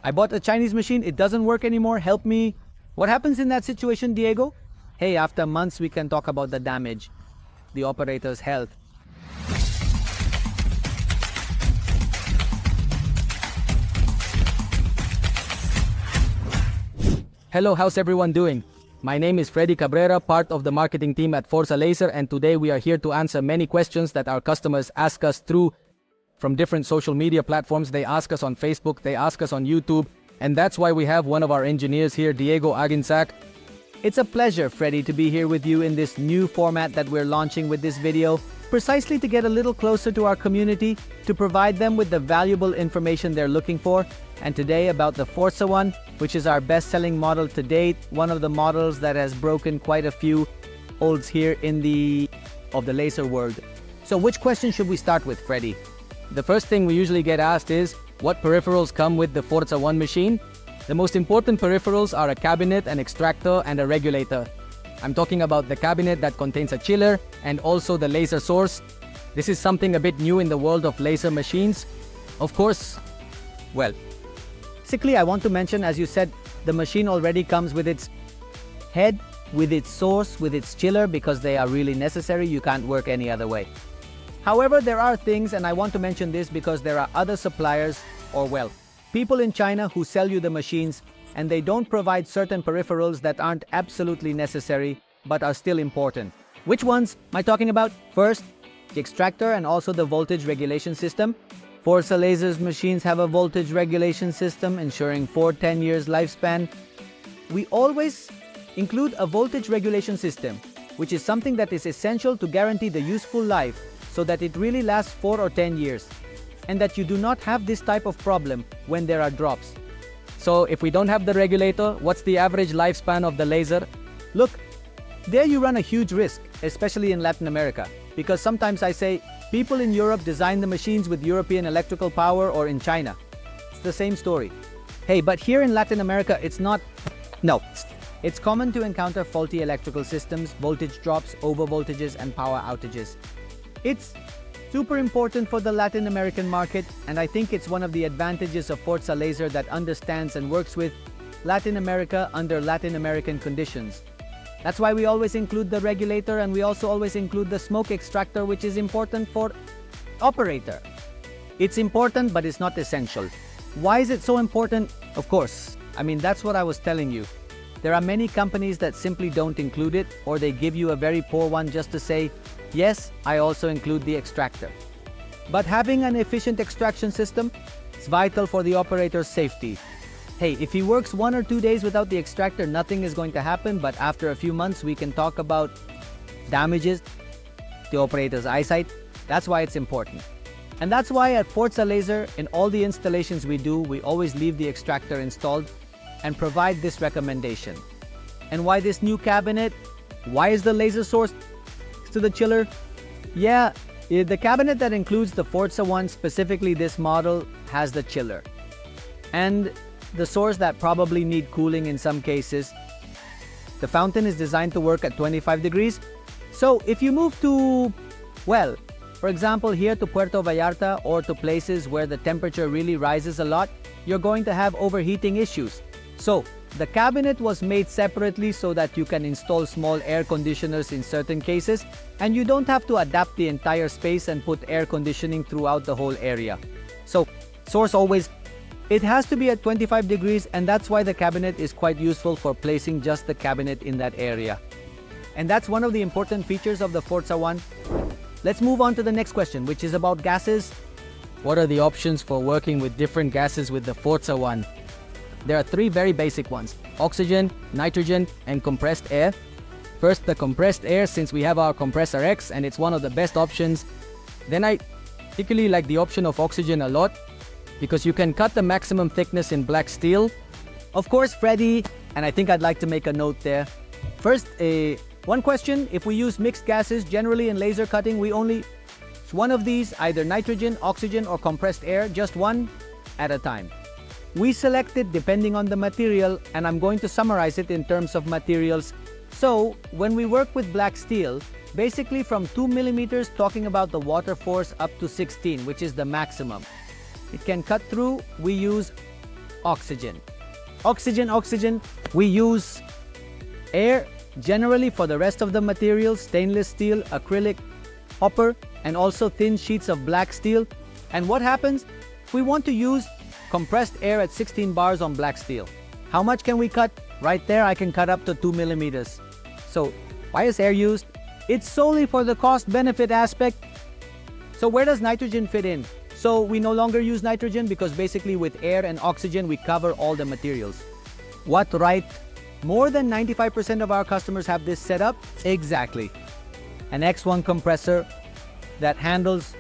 I bought a Chinese machine, it doesn't work anymore, help me. What happens in that situation, Diego? Hey, after months we can talk about the damage, the operator's health. Hello, how's everyone doing? My name is Freddy Cabrera, part of the marketing team at FORZA Laser, and today we are here to answer many questions that our customers ask us through from different social media platforms. They ask us on Facebook, they ask us on YouTube, and that's why we have one of our engineers here, Diego Aguinsaca. It's a pleasure, Freddy, to be here with you in this new format that we're launching with this video, precisely to get a little closer to our community, to provide them with the valuable information they're looking for. And today about the Forza One, which is our best-selling model to date, one of the models that has broken quite a few olds here in the laser world. So which question should we start with, Freddy? The first thing we usually get asked is, what peripherals come with the Forza One machine? The most important peripherals are a cabinet, an extractor, and a regulator. I'm talking about the cabinet that contains a chiller and also the laser source. This is something a bit new in the world of laser machines. Of course, well, basically I want to mention, as you said, the machine already comes with its head, with its source, with its chiller, because they are really necessary. You can't work any other way. However, there are things, and I want to mention this because there are other suppliers, or well, people in China who sell you the machines and they don't provide certain peripherals that aren't absolutely necessary but are still important. Which ones am I talking about? First, the extractor and also the voltage regulation system. Forza Laser's machines have a voltage regulation system ensuring 4-10 years lifespan. We always include a voltage regulation system, which is something that is essential to guarantee the useful life so that it really lasts 4 or 10 years, and that you do not have this type of problem when there are drops. So if we don't have the regulator, what's the average lifespan of the laser? Look, there you run a huge risk, especially in Latin America, because sometimes I say, people in Europe design the machines with European electrical power, or in China. It's the same story. Hey, but here in Latin America, it's not. No. It's common to encounter faulty electrical systems, voltage drops, over voltages, and power outages. It's super important for the Latin American market, and I think it's one of the advantages of Forza Laser that understands and works with Latin America under Latin American conditions. That's why we always include the regulator, and we also always include the smoke extractor, which is important for operator. It's important, but it's not essential. Why is it so important? Of course, I mean, that's what I was telling you. There are many companies that simply don't include it, or they give you a very poor one just to say, yes, I also include the extractor. But having an efficient extraction system is vital for the operator's safety. Hey, if he works 1 or 2 days without the extractor, nothing is going to happen, but after a few months, we can talk about damages, the operator's eyesight. That's why it's important. And that's why at Forza Laser, in all the installations we do, we always leave the extractor installed and provide this recommendation. And why this new cabinet? Why is the laser source to the chiller? Yeah, the cabinet that includes the Forza One, specifically this model, has the chiller. And the source that probably need cooling in some cases. The fountain is designed to work at 25 degrees. So if you move to, well, for example, here to Puerto Vallarta or to places where the temperature really rises a lot, you're going to have overheating issues. So the cabinet was made separately so that you can install small air conditioners in certain cases, and you don't have to adapt the entire space and put air conditioning throughout the whole area. So source always, it has to be at 25 degrees, and that's why the cabinet is quite useful for placing just the cabinet in that area. And that's one of the important features of the Forza One. Let's move on to the next question, which is about gases. What are the options for working with different gases with the Forza One? There are 3 very basic ones: oxygen, nitrogen, and compressed air. First, the compressed air, since we have our Compressor X, and it's one of the best options. Then I particularly like the option of oxygen a lot, because you can cut the maximum thickness in black steel. Of course, Freddy, and I think I'd like to make a note there. First, one question: if we use mixed gases, generally in laser cutting, we only use one of these, either nitrogen, oxygen, or compressed air, just one at a time. We select it depending on the material, and I'm going to summarize it in terms of materials. So, when we work with black steel, basically from 2 millimeters, talking about the water force, up to 16, which is the maximum. It can cut through. We use oxygen. Oxygen. We use air generally for the rest of the materials, stainless steel, acrylic, copper, and also thin sheets of black steel. And what happens? We want to use compressed air at 16 bars on black steel. How much can we cut? Right there, I can cut up to 2 millimeters. So why is air used? It's solely for the cost-benefit aspect. So where does nitrogen fit in? So we no longer use nitrogen because basically with air and oxygen, we cover all the materials. What right? More than 95% of our customers have this set up. Exactly. An X1 compressor that handles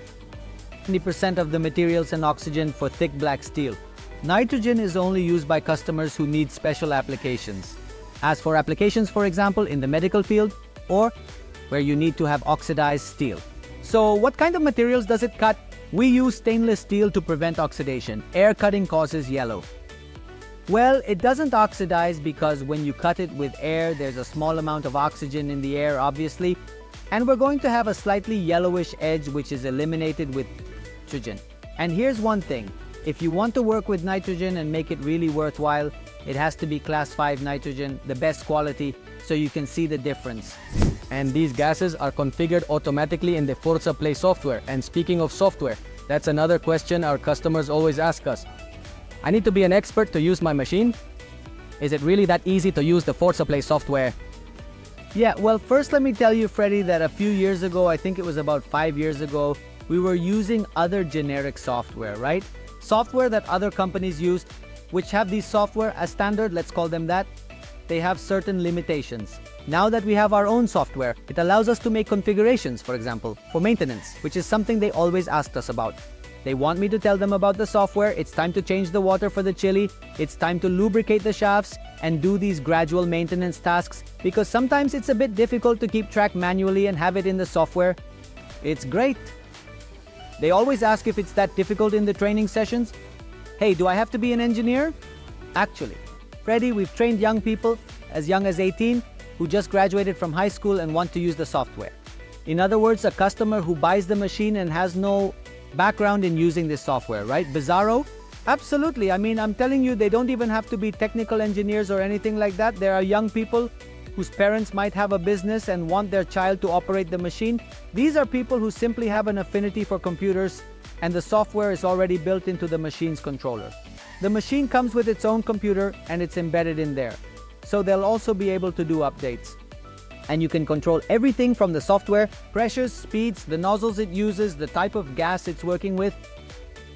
90% of the materials and oxygen for thick black steel. Nitrogen is only used by customers who need special applications. As for applications, for example, in the medical field or where you need to have oxidized steel. So what kind of materials does it cut? We use stainless steel to prevent oxidation. Air cutting causes yellow. Well, it doesn't oxidize because when you cut it with air, there's a small amount of oxygen in the air, obviously. And we're going to have a slightly yellowish edge, which is eliminated with nitrogen. And here's one thing. If you want to work with nitrogen and make it really worthwhile, it has to be class 5 nitrogen, the best quality, so you can see the difference. And these gases are configured automatically in the Forza Play software. And speaking of software, that's another question our customers always ask us. I need to be an expert to use my machine? Is it really that easy to use the Forza Play software? Yeah, well, first let me tell you, Freddy, that a few years ago, I think it was about 5 years ago, we were using other generic software, right? Software that other companies used, which have these software as standard, let's call them that, they have certain limitations. Now that we have our own software, it allows us to make configurations, for example, for maintenance, which is something they always asked us about. They want me to tell them about the software, it's time to change the water for the chili, it's time to lubricate the shafts, and do these gradual maintenance tasks, because sometimes it's a bit difficult to keep track manually and have it in the software. It's great. They always ask if it's that difficult in the training sessions. Hey, do I have to be an engineer? Actually, Freddy, we've trained young people as young as 18 who just graduated from high school and want to use the software. In other words, a customer who buys the machine and has no background in using this software, right? Bizarro? Absolutely. I mean, I'm telling you, they don't even have to be technical engineers or anything like that. There are young people whose parents might have a business and want their child to operate the machine. These are people who simply have an affinity for computers, and the software is already built into the machine's controller. The machine comes with its own computer and it's embedded in there. So they'll also be able to do updates. And you can control everything from the software, pressures, speeds, the nozzles it uses, the type of gas it's working with.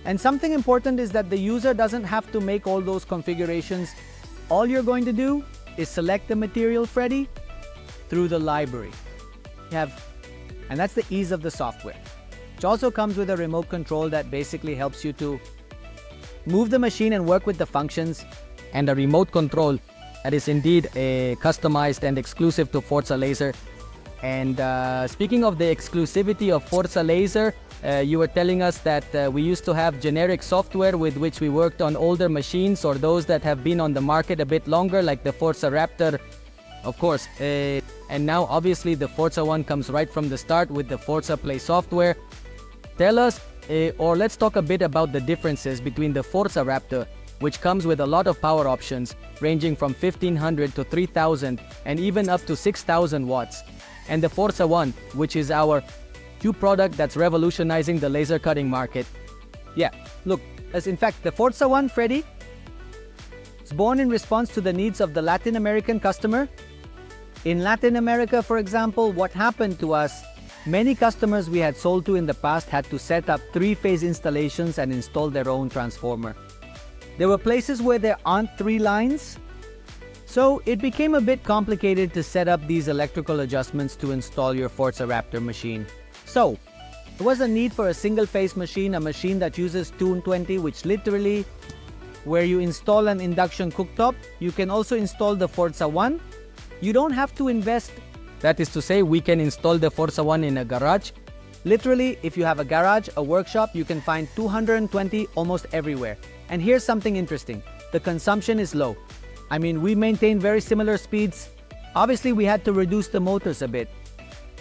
And something important is that the user doesn't have to make all those configurations. All you're going to do is select the material, Freddy, through the library. And that's the ease of the software. Which also comes with a remote control that basically helps you to move the machine and work with the functions. And a remote control that is indeed customized and exclusive to Forza Laser. And speaking of the exclusivity of Forza Laser, you were telling us that we used to have generic software with which we worked on older machines or those that have been on the market a bit longer, like the Forza Raptor, of course. And now obviously the Forza One comes right from the start with the Forza Play software. Tell us, or let's talk a bit about the differences between the Forza Raptor, which comes with a lot of power options, ranging from 1500 to 3000 and even up to 6000 watts. And the Forza One, which is our new product that's revolutionizing the laser cutting market. Yeah, look, as in fact, the Forza One, Freddy, is born in response to the needs of the Latin American customer. In Latin America, for example, what happened to us, many customers we had sold to in the past had to set up 3-phase installations and install their own transformer. There were places where there aren't 3 lines, so it became a bit complicated to set up these electrical adjustments to install your Forza Raptor machine. So, there was a need for a single-phase machine, a machine that uses 220, which literally, where you install an induction cooktop, you can also install the Forza One. You don't have to invest. That is to say, we can install the Forza One in a garage. Literally, if you have a garage, a workshop, you can find 220 almost everywhere. And here's something interesting. The consumption is low. I mean, we maintain very similar speeds. Obviously, we had to reduce the motors a bit,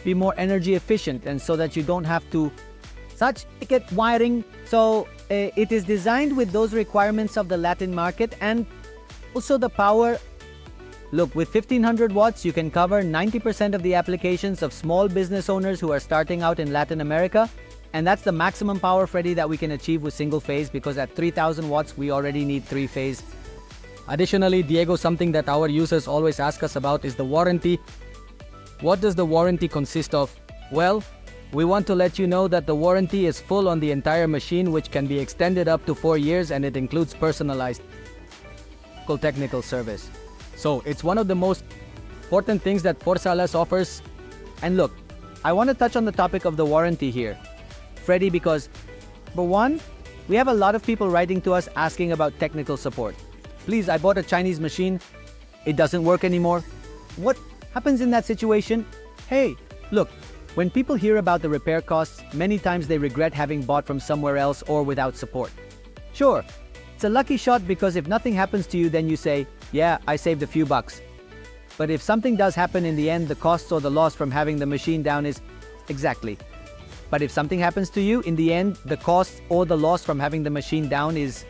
be more energy efficient, and so that you don't have to such ticket wiring. So it is designed with those requirements of the Latin market, and also the power. Look, with 1500 watts, you can cover 90% of the applications of small business owners who are starting out in Latin America. And that's the maximum power, Freddy, that we can achieve with single phase, because at 3000 watts, we already need 3-phase. Additionally, Diego, something that our users always ask us about is the warranty. What does the warranty consist of? Well, we want to let you know that the warranty is full on the entire machine, which can be extended up to 4 years, and it includes personalized technical service. So it's one of the most important things that FORZA Laser offers. And look, I want to touch on the topic of the warranty here, Freddy, because for one, we have a lot of people writing to us asking about technical support. Please, I bought a Chinese machine, it doesn't work anymore. What happens in that situation? Hey, look, when people hear about the repair costs, many times they regret having bought from somewhere else or without support. Sure, it's a lucky shot, because if nothing happens to you, then you say, yeah, I saved a few bucks. But if something does happen in the end, the costs or the loss from having the machine down is exactly. But if something happens to you, in the end, the costs or the loss from having the machine down is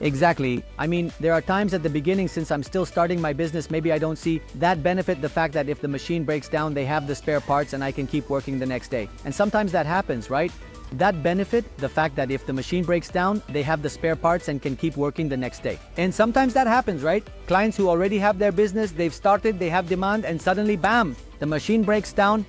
exactly. I mean, there are times at the beginning, since I'm still starting my business, maybe I don't see that benefit, the fact that if the machine breaks down, they have the spare parts and I can keep working the next day. And sometimes that happens, right? That benefit, the fact that if the machine breaks down, they have the spare parts and can keep working the next day. And sometimes that happens, right? Clients who already have their business, they've started, they have demand, and suddenly, bam, the machine breaks down.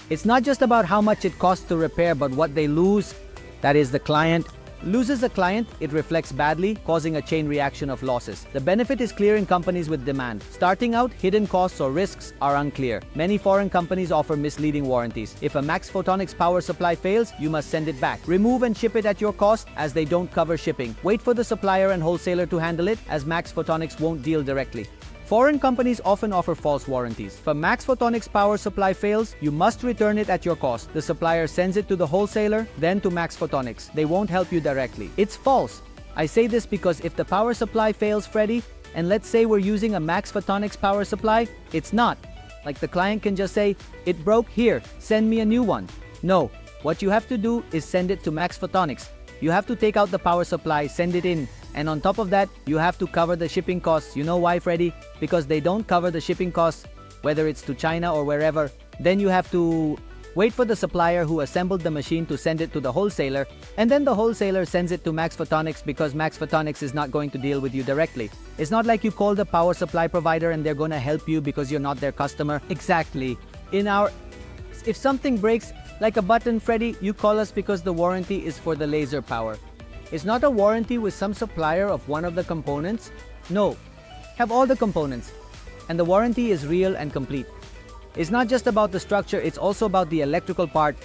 It's not just about how much it costs to repair, but what they lose. That is, the client loses a client, it reflects badly, causing a chain reaction of losses. The benefit is clear in companies with demand. Starting out, hidden costs or risks are unclear. Many foreign companies offer misleading warranties. If a Max Photonics power supply fails, you must send it back. Remove and ship it at your cost, as they don't cover shipping. Wait for the supplier and wholesaler to handle it, as Max Photonics won't deal directly. Foreign companies often offer false warranties. If a Max Photonics power supply fails, you must return it at your cost. The supplier sends it to the wholesaler, then to Max Photonics. They won't help you directly. It's false. I say this because if the power supply fails, Freddy, and let's say we're using a Max Photonics power supply, it's not. Like, the client can just say, it broke, here, send me a new one. No, what you have to do is send it to Max Photonics. You have to take out the power supply, send it in, and on top of that, you have to cover the shipping costs. You know why, Freddy? Because they don't cover the shipping costs, whether it's to China or wherever. Then you have to wait for the supplier who assembled the machine to send it to the wholesaler, and then the wholesaler sends it to Max Photonics, because Max Photonics is not going to deal with you directly. It's not like you call the power supply provider and they're going to help you because you're not their customer. Exactly. If something breaks, like a button, Freddy, you call us because the warranty is for the laser power. It's not a warranty with some supplier of one of the components. No, have all the components. And the warranty is real and complete. It's not just about the structure, it's also about the electrical part.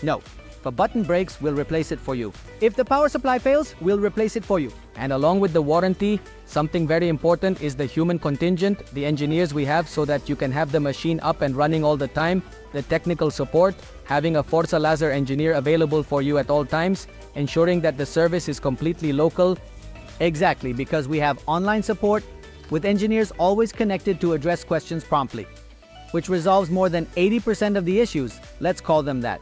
No, if a button breaks, we'll replace it for you. If the power supply fails, we'll replace it for you. And along with the warranty, something very important is the human contingent, the engineers we have, so that you can have the machine up and running all the time, the technical support, having a FORZA Laser engineer available for you at all times, ensuring that the service is completely local. Exactly, because we have online support with engineers always connected to address questions promptly, which resolves more than 80% of the issues, let's call them that.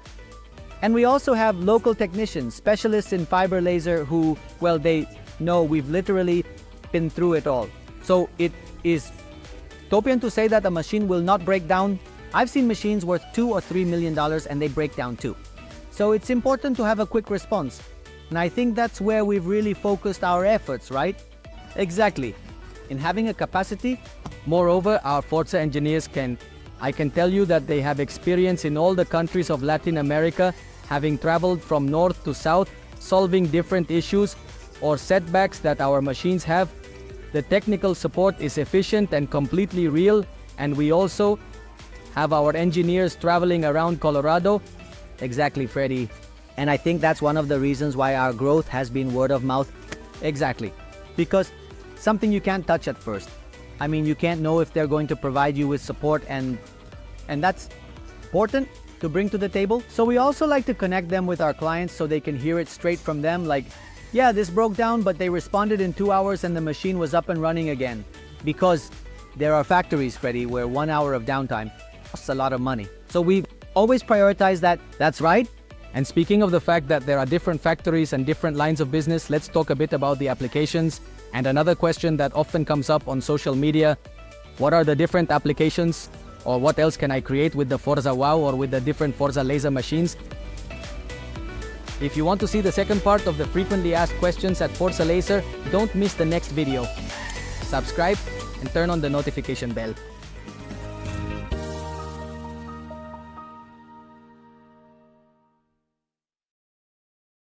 And we also have local technicians, specialists in fiber laser who, well, they know we've literally been through it all. So it is utopian to say that a machine will not break down. I've seen machines worth $2 or $3 million and they break down too. So it's important to have a quick response. And I think that's where we've really focused our efforts, right? Exactly. In having a capacity. Moreover, our FORZA engineers I can tell you that they have experience in all the countries of Latin America, having traveled from north to south, solving different issues or setbacks that our machines have. The technical support is efficient and completely real, and we also have our engineers traveling around Colorado. Exactly, Freddy. And I think that's one of the reasons why our growth has been word of mouth. Exactly. Because something you can't touch at first. I mean, you can't know if they're going to provide you with support, and that's important to bring to the table. So we also like to connect them with our clients so they can hear it straight from them, like, yeah, this broke down, but they responded in 2 hours and the machine was up and running again. Because there are factories, Freddy, where 1 hour of downtime costs a lot of money. So we always prioritize that. That's right. And speaking of the fact that there are different factories and different lines of business, let's talk a bit about the applications. And another question that often comes up on social media, what are the different applications, or what else can I create with the Forza Wow or with the different Forza Laser machines? If you want to see the second part of the frequently asked questions at Forza Laser, don't miss the next video. Subscribe and turn on the notification bell.